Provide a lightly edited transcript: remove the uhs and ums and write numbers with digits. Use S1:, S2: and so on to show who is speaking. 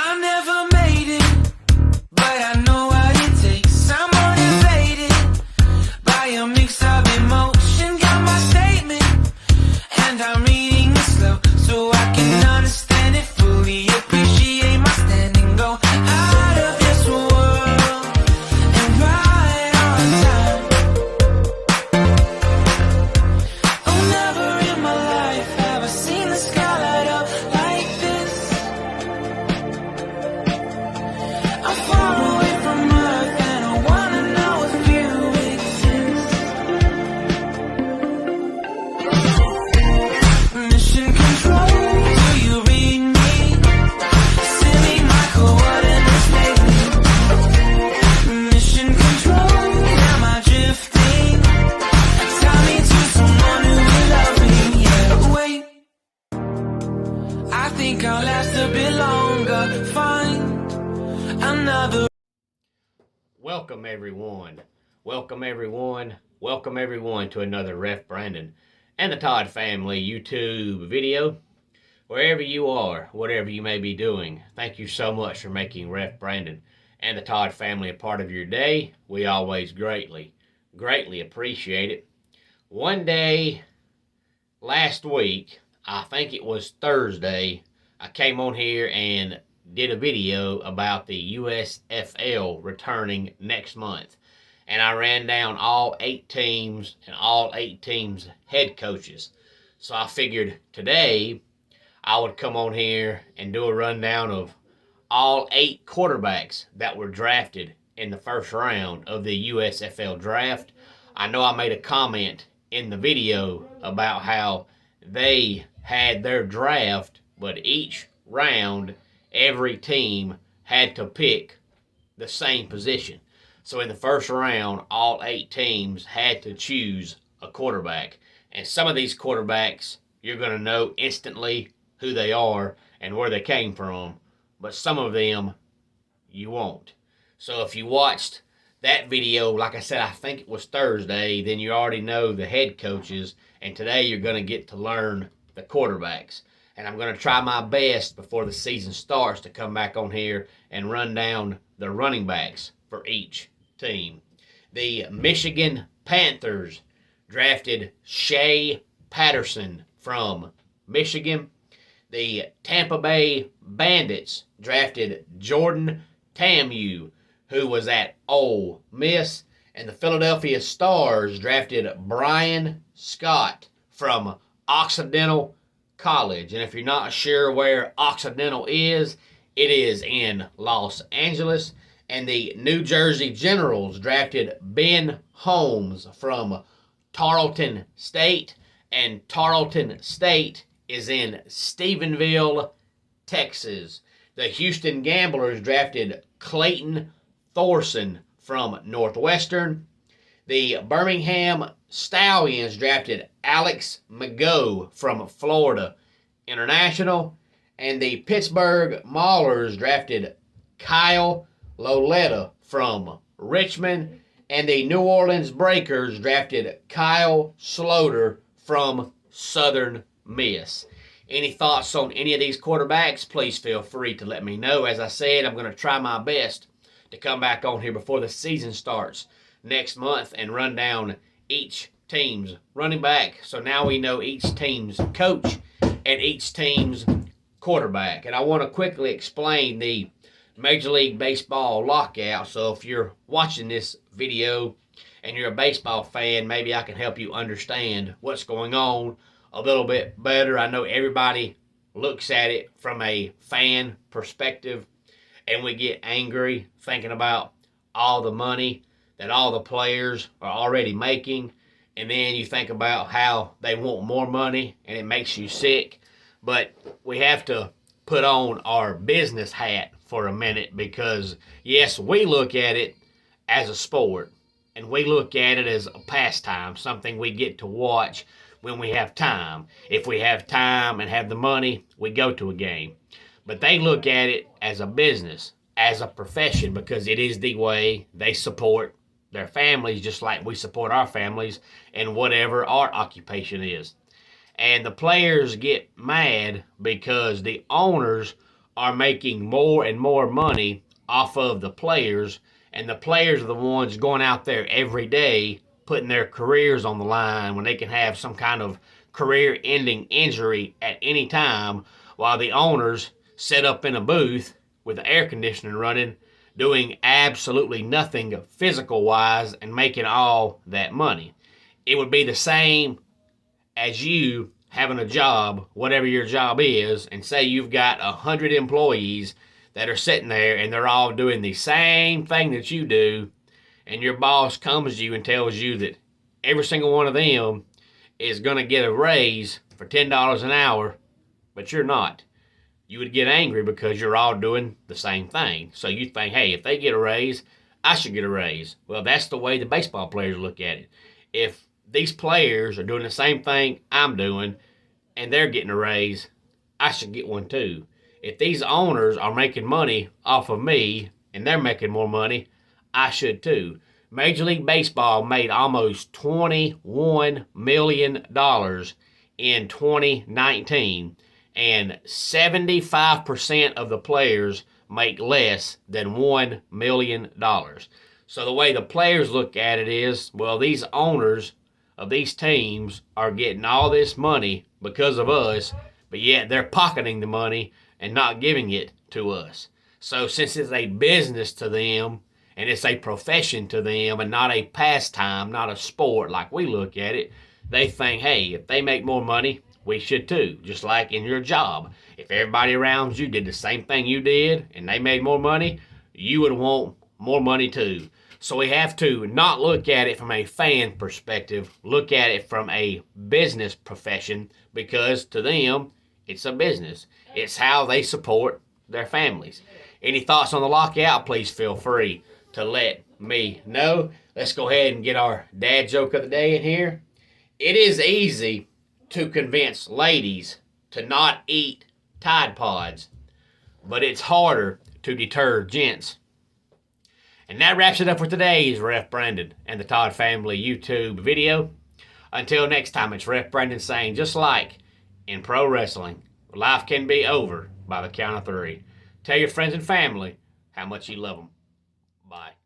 S1: I never made it, but I know what it takes. I'm motivated by a mix of emotion. Got my statement, and I'm reading it slow so I can understand it fully. Appreciate my standing, go out of this world and right on time. Oh, never in my life have I seen the sky light up like this. I'm far away from Earth and I wanna know if you exist. Mission control, do you read me? Send me my coordinates lately. Mission control, am I drifting? Tie me to someone who will love me. Yeah, wait, I think I'll last a bit longer. Find another.
S2: Welcome everyone. Welcome everyone. Welcome everyone to another Ref Brandon and the Todd Family YouTube video. Wherever you are, whatever you may be doing, thank you so much for making Ref Brandon and the Todd Family a part of your day. We always greatly appreciate it. One day last week, I think it was Thursday, I came on here and did a video about the USFL returning next month. And I ran down all 8 teams and all 8 teams' head coaches. So I figured today I would come on here and do a rundown of all 8 quarterbacks that were drafted in the first round of the USFL draft. I know I made a comment in the video about how they had their draft, but each round, every team had to pick the same position. So in the first round, all 8 teams had to choose a quarterback. And some of these quarterbacks, you're going to know instantly who they are and where they came from. But some of them, you won't. So if you watched that video, like I said, I think it was Thursday, then you already know the head coaches. And today you're going to get to learn the quarterbacks. And I'm going to try my best before the season starts to come back on here and run down the running backs for each team. The Michigan Panthers drafted Shea Patterson from Michigan. The Tampa Bay Bandits drafted Jordan Ta'amu, who was at Ole Miss. And the Philadelphia Stars drafted Brian Scott from Occidental College. And if you're not sure where Occidental is, it is in Los Angeles. And the New Jersey Generals drafted Ben Holmes from Tarleton State. And Tarleton State is in Stephenville, Texas. The Houston Gamblers drafted Clayton Thorson from Northwestern. The Birmingham Stallions drafted Alex Mago from Florida International. And the Pittsburgh Maulers drafted Kyle Loletta from Richmond. And the New Orleans Breakers drafted Kyle Sloter from Southern Miss. Any thoughts on any of these quarterbacks, please feel free to let me know. As I said, I'm going to try my best to come back on here before the season starts next month and run down each team's running back. So now we know each team's coach and each team's quarterback. And I want to quickly explain the Major League Baseball lockout. So if you're watching this video and you're a baseball fan, maybe I can help you understand what's going on a little bit better. I know everybody looks at it from a fan perspective, and we get angry thinking about all the money that all the players are already making, and then you think about how they want more money, and it makes you sick. But we have to put on our business hat for a minute, because yes, we look at it as a sport, and we look at it as a pastime, something we get to watch when we have time. If we have time and have the money, we go to a game. But they look at it as a business, as a profession, because it is the way they support their families, just like we support our families and whatever our occupation is. And the players get mad because the owners are making more and more money off of the players, and the players are the ones going out there every day putting their careers on the line when they can have some kind of career-ending injury at any time, while the owners sit up in a booth with the air conditioning running, doing absolutely nothing physical-wise and making all that money. It would be the same as you having a job, whatever your job is, and say you've got 100 employees that are sitting there and they're all doing the same thing that you do, and your boss comes to you and tells you that every single one of them is going to get a raise for $10 an hour, but you're not. You would get angry because you're all doing the same thing. So you think, hey, if they get a raise, I should get a raise. Well, that's the way the baseball players look at it. If these players are doing the same thing I'm doing and they're getting a raise, I should get one too. If these owners are making money off of me and they're making more money, I should too. Major League Baseball made almost $21 million in 2019, and 75% of the players make less than $1 million. So the way the players look at it is, well, these owners of these teams are getting all this money because of us, but yet they're pocketing the money and not giving it to us. So since it's a business to them and it's a profession to them and not a pastime, not a sport like we look at it, they think, hey, if they make more money, we should too. Just like in your job. If everybody around you did the same thing you did and they made more money, you would want more money too. So we have to not look at it from a fan perspective, look at it from a business profession, because to them, it's a business. It's how they support their families. Any thoughts on the lockout, please feel free to let me know. Let's go ahead and get our dad joke of the day in here. It is easy to convince ladies to not eat Tide Pods, but it's harder to deter gents. And that wraps it up for today's Ref Brandon and the Todd Family YouTube video. Until next time, it's Ref Brandon saying, just like in pro wrestling, life can be over by the count of 3. Tell your friends and family how much you love them. Bye.